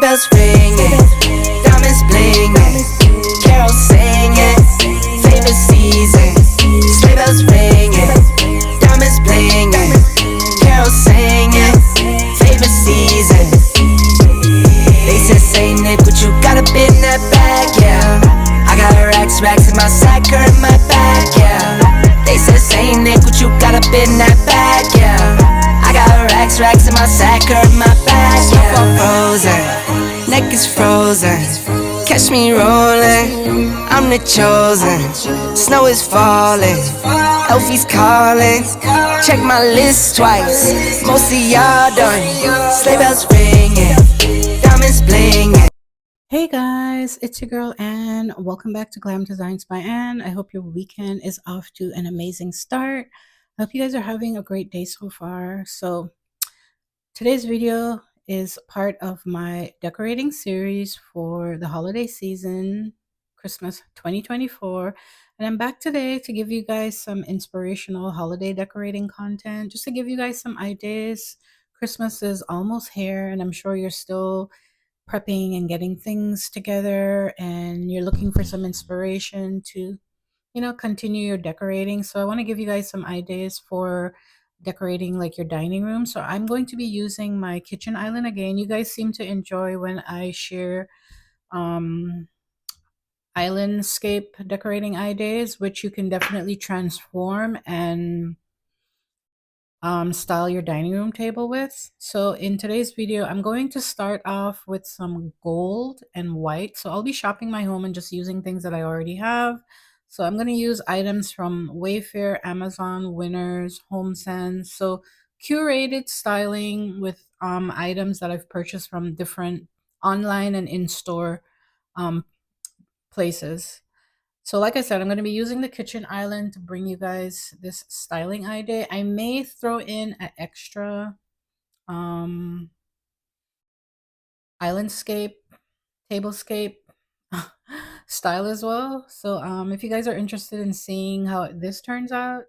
Sleigh bells ringing, diamonds blinging, carols singing, favorite season. Sleigh bells ringing, diamonds blinging, carols singing, favorite season. They said, say Nick, what you got up in that bag, yeah. I got racks in my sack or in my bag, yeah. They said, say Nick, what you got up in that bag, yeah. I got racks in my sack or in my bag, yeah. Snowfall frozen, neck is frozen. Catch me rolling, I'm the chosen. Snow is falling, Elfie's calling. Check my list twice, most of y'all done. Sleigh bells ringing, diamonds blinging. Hey guys, it's your girl Anne. Welcome back to Glam Designs by Anne. I hope your weekend is off to an amazing start. I hope you guys are having a great day so far. So today's video is part of my decorating series for the holiday season, Christmas 2024. And I'm back today to give you guys some inspirational holiday decorating content, just to give you guys some ideas. Christmas is almost here, and I'm sure you're still prepping and getting things together, and you're looking for some inspiration to continue your decorating. So I want to give you guys some ideas for decorating like your dining room. So I'm going to be using my kitchen island again. You guys seem to enjoy when I share islandscape decorating ideas, which you can definitely transform and style your dining room table with. So in today's video, I'm going to start off with some gold and white. So I'll be shopping my home and just using things that I already have. So I'm going to use items from Wayfair, Amazon, Winners, HomeSense. So curated styling with items that I've purchased from different online and in-store places. So like I said, I'm going to be using the kitchen island to bring you guys this styling idea. I may throw in an extra islandscape, tablescape style as well. So if you guys are interested in seeing how this turns out,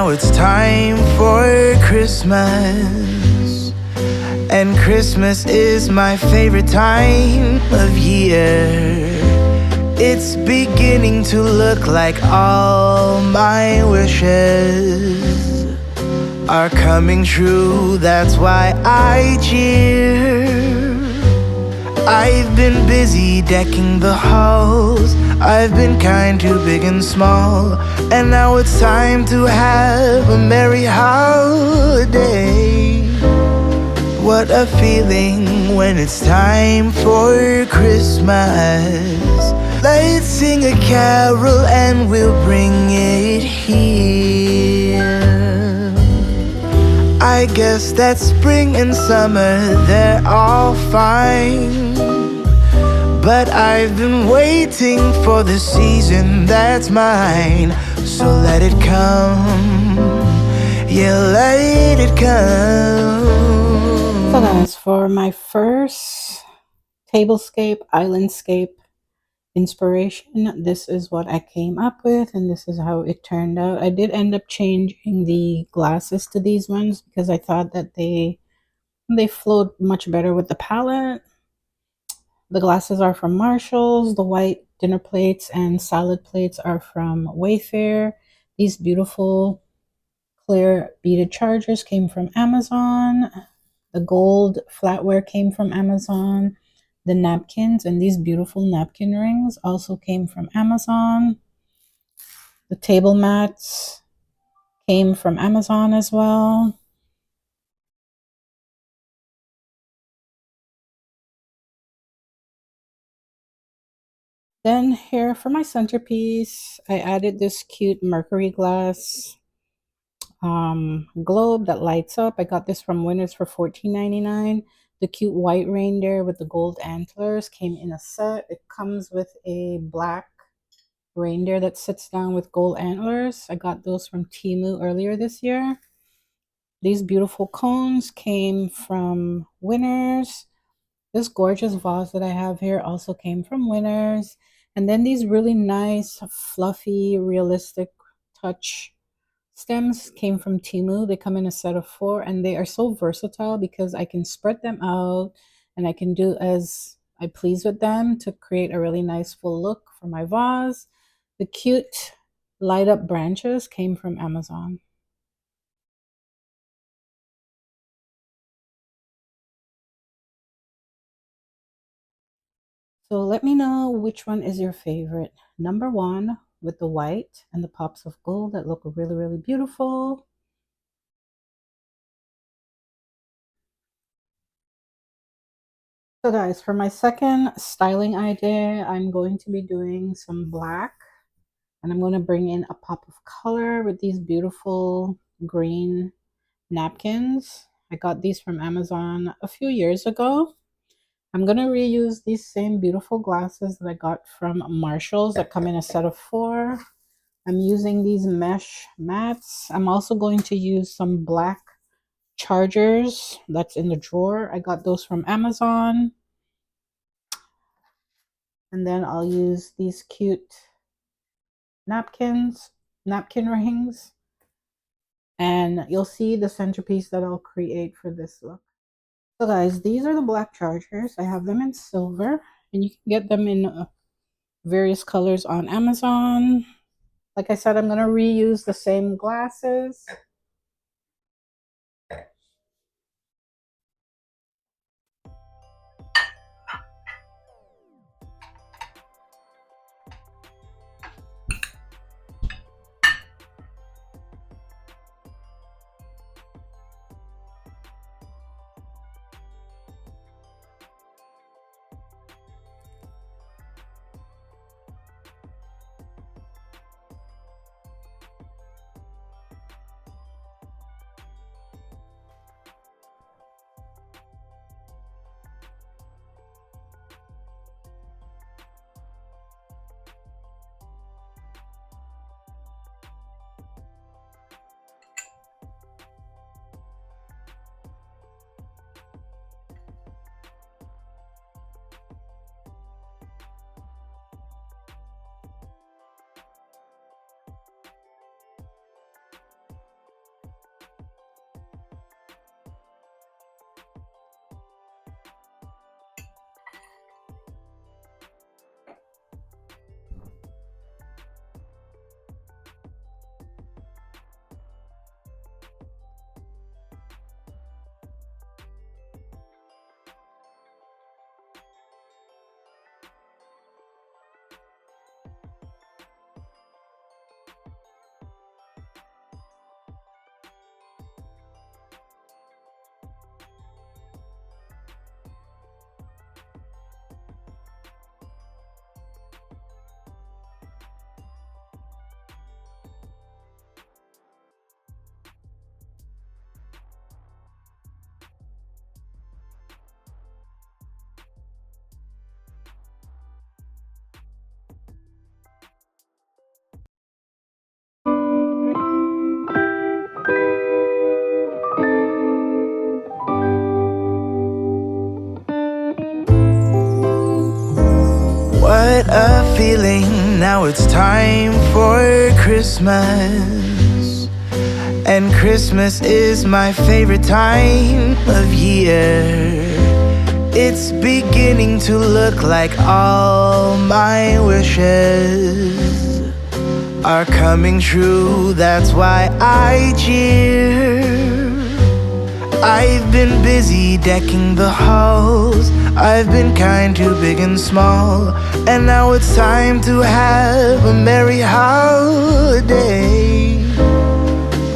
now it's time for Christmas. And Christmas is my favorite time of year. It's beginning to look like all my wishes are coming true. That's why I cheer. I've been busy decking the halls. I've been kind to big and small. And now it's time to have a merry holiday. What a feeling when it's time for Christmas. Let's sing a carol and we'll bring it here. I guess that spring and summer, they're all fine. But I've been waiting for the season that's mine. So let it come, yeah, let it come. So guys, for my first tablescape, islandscape inspiration, this is what I came up with and this is how it turned out. I did end up changing the glasses to these ones because I thought that they flowed much better with the palette. The glasses are from Marshalls. The white dinner plates and salad plates are from Wayfair. These beautiful clear beaded chargers came from Amazon. The gold flatware came from Amazon. The napkins and these beautiful napkin rings also came from Amazon. The table mats came from Amazon as well. Then here for my centerpiece, I added this cute mercury glass globe that lights up. I got this from Winners for $14.99. The cute white reindeer with the gold antlers came in a set. It comes with a black reindeer that sits down with gold antlers. I got those from Temu earlier this year. These beautiful cones came from Winners. This gorgeous vase that I have here also came from Winners. And then these really nice, fluffy, realistic touch stems came from Temu. They come in a set of 4 and they are so versatile because I can spread them out and I can do as I please with them to create a really nice full look for my vase. The cute light up branches came from Amazon. So let me know which one is your favorite. Number 1 with the white and the pops of gold that look really, really beautiful. So guys, for my second styling idea, I'm going to be doing some black and I'm going to bring in a pop of color with these beautiful green napkins. I got these from Amazon a few years ago. I'm going to reuse these same beautiful glasses that I got from Marshalls that come in a set of 4. I'm using these mesh mats. I'm also going to use some black chargers that's in the drawer. I got those from Amazon. And then I'll use these cute napkin rings. And you'll see the centerpiece that I'll create for this look. So guys, these are the black chargers. I have them in silver and you can get them in various colors on Amazon. Like I said, I'm going to reuse the same glasses. a feeling, now it's time for Christmas. And Christmas is my favorite time of year. It's beginning to look like all my wishes are coming true, that's why I cheer. I've been busy decking the halls, I've been kind to big and small, and now it's time to have a merry holiday.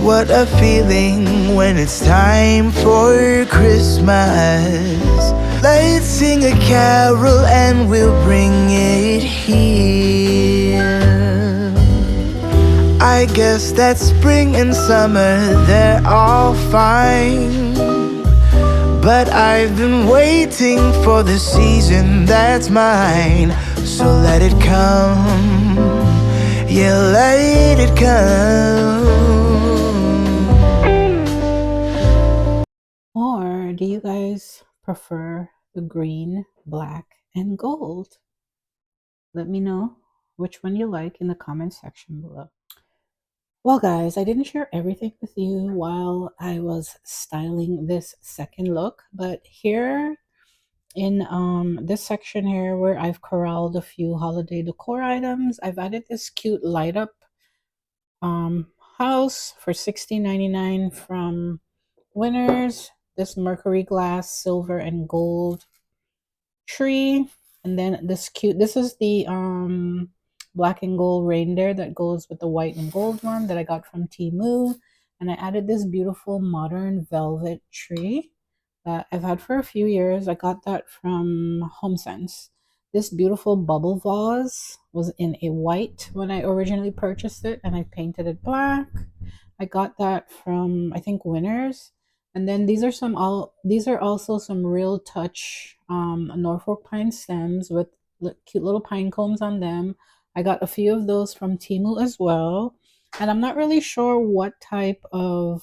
What a feeling when it's time for Christmas. Let's sing a carol and we'll bring it here. I guess that spring and summer, they're all fine, but I've been waiting for the season that's mine. So let it come, yeah, let it come. Or do you guys prefer the green, black, and gold? Let me know which one you like in the comment section below. Well, guys, I didn't share everything with you while I was styling this second look, but here in this section here where I've corralled a few holiday decor items, I've added this cute light up house for $16.99 from Winners. This mercury glass, silver and gold tree, and then this is the black and gold reindeer that goes with the white and gold one that I got from Temu. And I added this beautiful modern velvet tree that I've had for a few years. I got that from HomeSense. This beautiful bubble vase was in a white when I originally purchased it, and I painted it black. I got that from, I think, Winners. And then these are also some Real Touch Norfolk pine stems with cute little pine cones on them. I got a few of those from Temu as well. And I'm not really sure what type of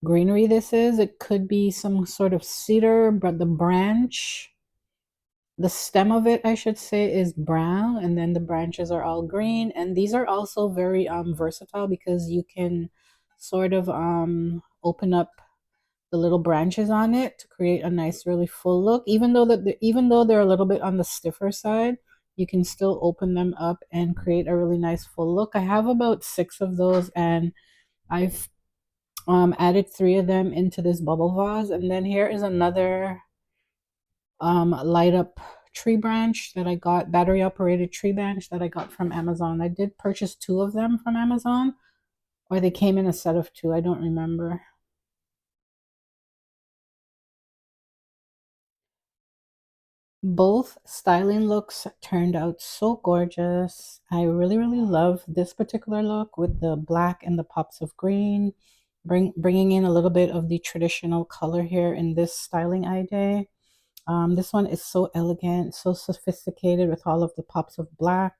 greenery this is. It could be some sort of cedar, but the stem of it, I should say, is brown, and then the branches are all green. And these are also very versatile because you can sort of open up the little branches on it to create a nice, really full look. Even though they're a little bit on the stiffer side, you can still open them up and create a really nice full look. I have about 6 of those, and I've added 3 of them into this bubble vase. And then here is another light up tree branch that I got, battery operated tree branch that I got from Amazon. I did purchase 2 of them from Amazon, or they came in a set of 2, I don't remember. Both styling looks turned out so gorgeous. I really, really love this particular look with the black and the pops of green, bringing in a little bit of the traditional color here in this styling idea. This one is so elegant, so sophisticated with all of the pops of black,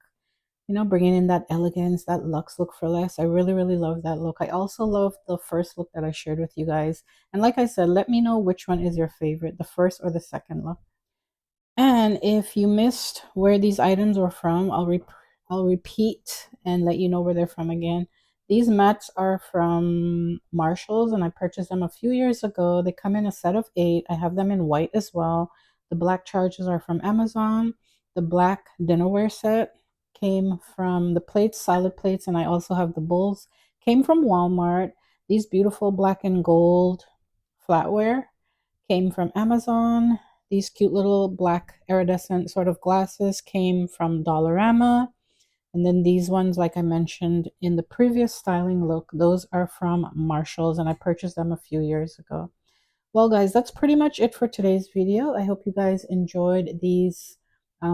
you know, bringing in that elegance, that luxe look for less. I really, really love that look. I also love the first look that I shared with you guys. And like I said, let me know which one is your favorite, the first or the second look. And if you missed where these items were from, I'll repeat and let you know where they're from again. These mats are from Marshalls, and I purchased them a few years ago. They come in a set of 8. I have them in white as well. The black chargers are from Amazon. The black dinnerware set came from the plates, solid plates, and I also have the bowls, came from Walmart. These beautiful black and gold flatware came from Amazon. These cute little black iridescent sort of glasses came from Dollarama. And then these ones, like I mentioned in the previous styling look, those are from Marshalls, and I purchased them a few years ago. Well, guys, that's pretty much it for today's video. I hope you guys enjoyed these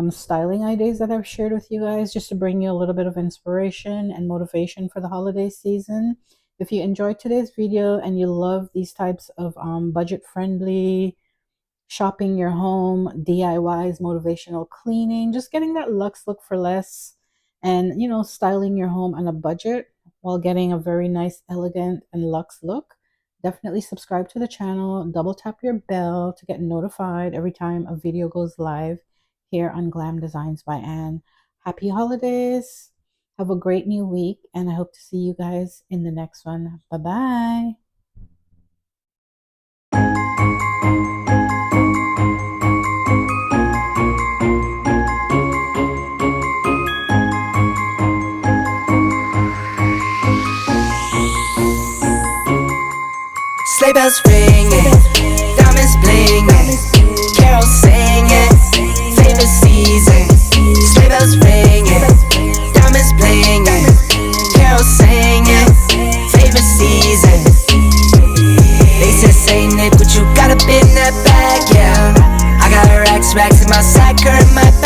styling ideas that I've shared with you guys, just to bring you a little bit of inspiration and motivation for the holiday season. If you enjoyed today's video and you love these types of budget-friendly shopping your home, DIYs, motivational cleaning, just getting that luxe look for less, and, you know, styling your home on a budget while getting a very nice, elegant, and luxe look, definitely subscribe to the channel. Double tap your bell to get notified every time a video goes live here on Glam Designs by Anne. Happy holidays. Have a great new week, and I hope to see you guys in the next one. Bye bye. Sleigh bells ringing, diamonds blinging, carols singing, favorite season. Sleigh bells ringing, diamonds blinging, carols singing, favorite season. They said Saint Nick, but you got a bit in that bag, yeah. I got racks in my sack, current